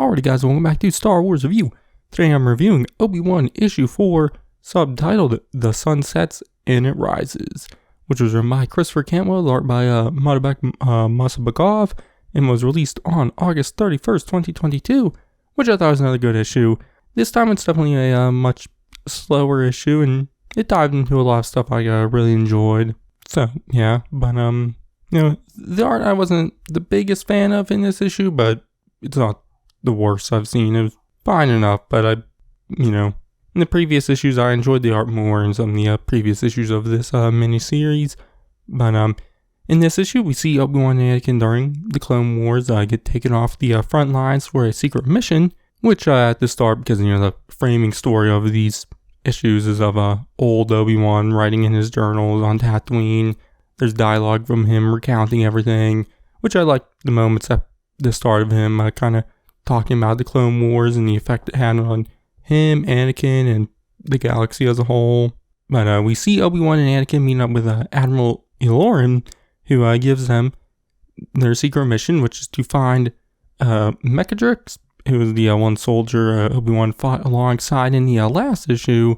Alrighty guys, welcome back to Star Wars Review. Today I'm reviewing Obi-Wan Issue 4, subtitled The Sun Sets and It Rises, which was written by Christopher Cantwell, art by Madabek Masabakov, and was released on August 31st, 2022, which I thought was another good issue. This time it's definitely a much slower issue, and it dived into a lot of stuff I really enjoyed. So, yeah, but the art I wasn't the biggest fan of in this issue, but it's not the worst I've seen. It was fine enough, but in the previous issues I enjoyed the art more in some of the previous issues of this miniseries. But in this issue we see Obi-Wan and Anakin during the Clone Wars get taken off the front lines for a secret mission, which at the start, because the framing story of these issues is of old Obi-Wan writing in his journals on Tatooine. There's dialogue from him recounting everything, which I like the moments at the start of him kind of talking about the Clone Wars and the effect it had on him, Anakin, and the galaxy as a whole. But we see Obi-Wan and Anakin meeting up with Admiral Elorin, who gives them their secret mission, which is to find Mechadrix, who was the one soldier Obi-Wan fought alongside in the last issue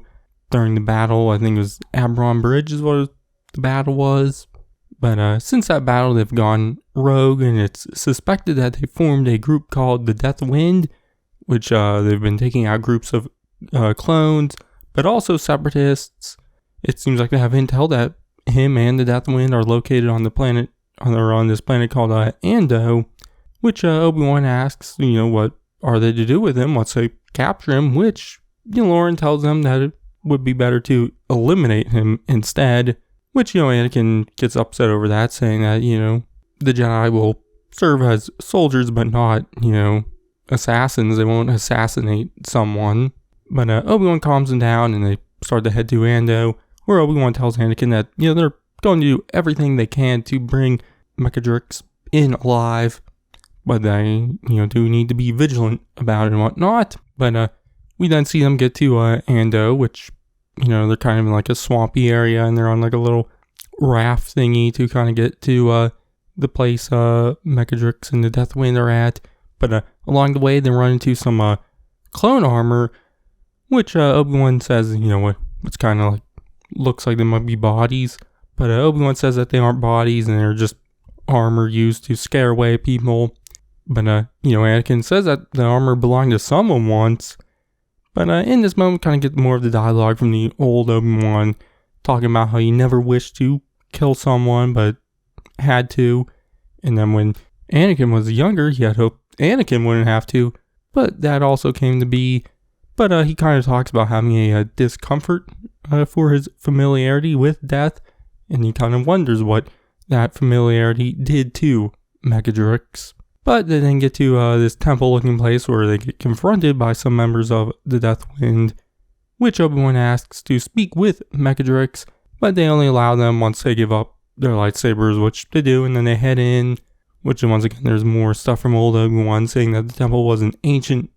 during the battle. I think it was Aberon Bridge is what the battle was. But since that battle, they've gone rogue, and it's suspected that they formed a group called the Death Wind, which they've been taking out groups of clones, but also separatists. It seems like they have intel that him and the Death Wind are located on the planet, or on this planet called Ando, which Obi-Wan asks, what are they to do with him once they capture him, which Lauren tells them that it would be better to eliminate him instead. Which, Anakin gets upset over that, saying that, the Jedi will serve as soldiers, but not, assassins. They won't assassinate someone. But Obi-Wan calms him down, and they start to head to Ando, where Obi-Wan tells Anakin that, they're going to do everything they can to bring Mechadrix in alive. But they, do need to be vigilant about it and whatnot. But we then see them get to Ando, which they're kind of in like a swampy area, and they're on like a little raft thingy to kind of get to the place Mechadrix and the Death Wind are at. But along the way, they run into some clone armor, which Obi-Wan says, it's kind of like, looks like they might be bodies. But Obi-Wan says that they aren't bodies, and they're just armor used to scare away people. But, Anakin says that the armor belonged to someone once. But in this moment, kind of get more of the dialogue from the old Obi-Wan, talking about how he never wished to kill someone, but had to. And then when Anakin was younger, he had hoped Anakin wouldn't have to, but that also came to be. But he kind of talks about having a discomfort for his familiarity with death, and he kind of wonders what that familiarity did to Mechadrix. But they then get to this temple-looking place where they get confronted by some members of the Death Wind, which Obi-Wan asks to speak with Mechadrix, but they only allow them once they give up their lightsabers, which they do, and then they head in, which once again there's more stuff from old Obi-Wan saying that the temple was an ancient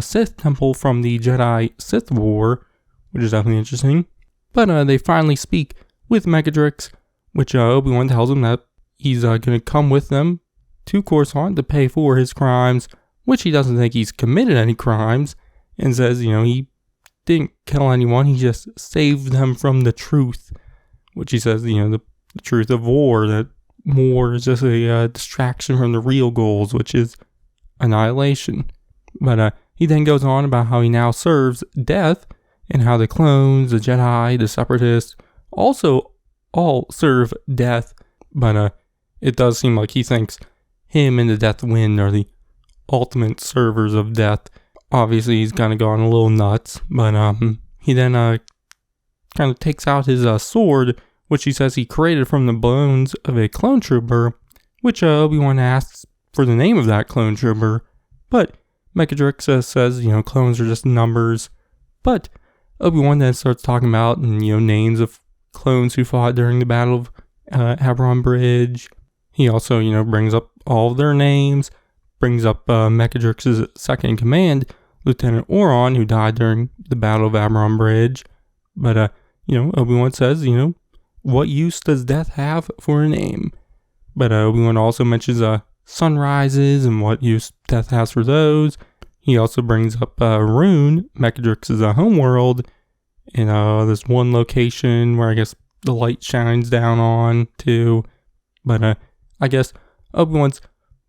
Sith temple from the Jedi-Sith War, which is definitely interesting. But they finally speak with Mechadrix, which Obi-Wan tells him that he's going to come with them to Coruscant to pay for his crimes, which he doesn't think he's committed any crimes, and says, he didn't kill anyone, he just saved them from the truth, which he says, the truth of war, that war is just a distraction from the real goals, which is annihilation. But he then goes on about how he now serves death, and how the clones, the Jedi, the separatists, also all serve death, but it does seem like he thinks him and the Death Wind are the ultimate servers of death. Obviously, he's kind of gone a little nuts, but he then kind of takes out his sword, which he says he created from the bones of a clone trooper, which Obi-Wan asks for the name of that clone trooper, but Mechadrix says, clones are just numbers. But Obi-Wan then starts talking about, names of clones who fought during the Battle of Aberon Bridge. He also, brings up all of their names, brings up Mechadrix's second in command, Lieutenant Oron, who died during the Battle of Aberon Bridge. But, Obi-Wan says, what use does death have for a name? But Obi-Wan also mentions sunrises and what use death has for those. he also brings up Rune, Mechadrix's homeworld, in this one location where I guess the light shines down on too. But I guess Obi-Wan's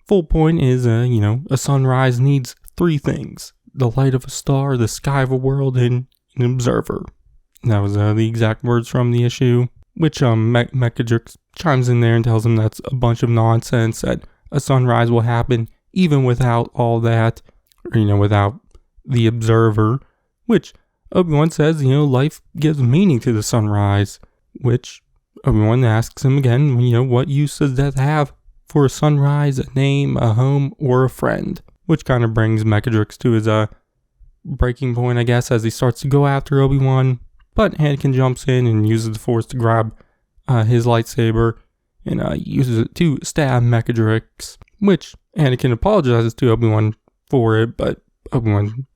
full point is, a sunrise needs 3 things: the light of a star, the sky of a world, and an observer. And that was the exact words from the issue, which Mechadrix chimes in there and tells him that's a bunch of nonsense, that a sunrise will happen even without all that, or, without the observer, which Obi-Wan says, life gives meaning to the sunrise, which Obi-Wan asks him again, what use does death have for a sunrise, a name, a home, or a friend? Which kind of brings Mechadrix to his breaking point, I guess, as he starts to go after Obi-Wan. But Anakin jumps in and uses the Force to grab his lightsaber and uses it to stab Mechadrix, which Anakin apologizes to Obi-Wan for it, but Obi-Wan,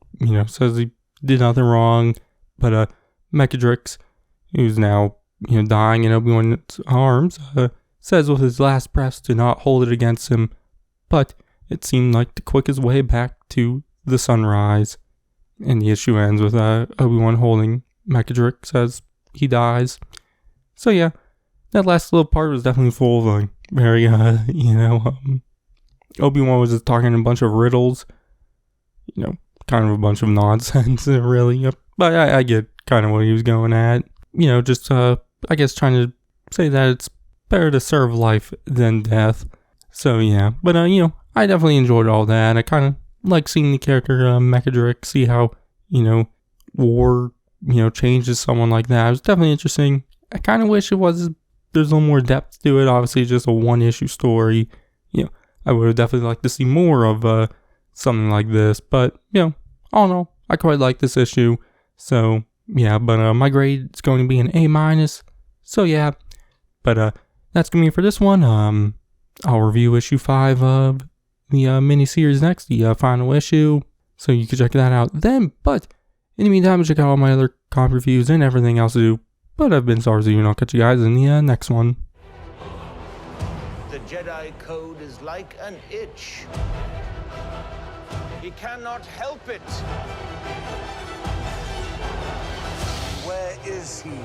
says he did nothing wrong. But Mechadrix, who's now, dying in Obi-Wan's arms, says with his last breath to not hold it against him, but it seemed like the quickest way back to the sunrise. And the issue ends with Obi-Wan holding Mechadrix as he dies. So yeah, that last little part was definitely full of very, Obi-Wan was just talking a bunch of riddles, kind of a bunch of nonsense, really. But I get kind of what he was going at. Just, I guess trying to say that it's better to serve life than death. So yeah, but I definitely enjoyed all that. I kind of like seeing the character Mechadrix, see how, war, changes someone like that. It was definitely interesting. I kind of wish there's a little more depth to it. Obviously, just a 1-issue story. I would have definitely liked to see more of something like this. But, all in all, I quite like this issue. So, yeah, but my grade is going to be an A-. So, yeah, but that's going to be it for this one. I'll review issue 5 of the miniseries next, the final issue. So you can check that out then. But in the meantime, check out all my other comic reviews and everything else to do. But I've been Starzu, and I'll catch you guys in the next one. The Jedi Code is like an itch. He cannot help it. Where is he?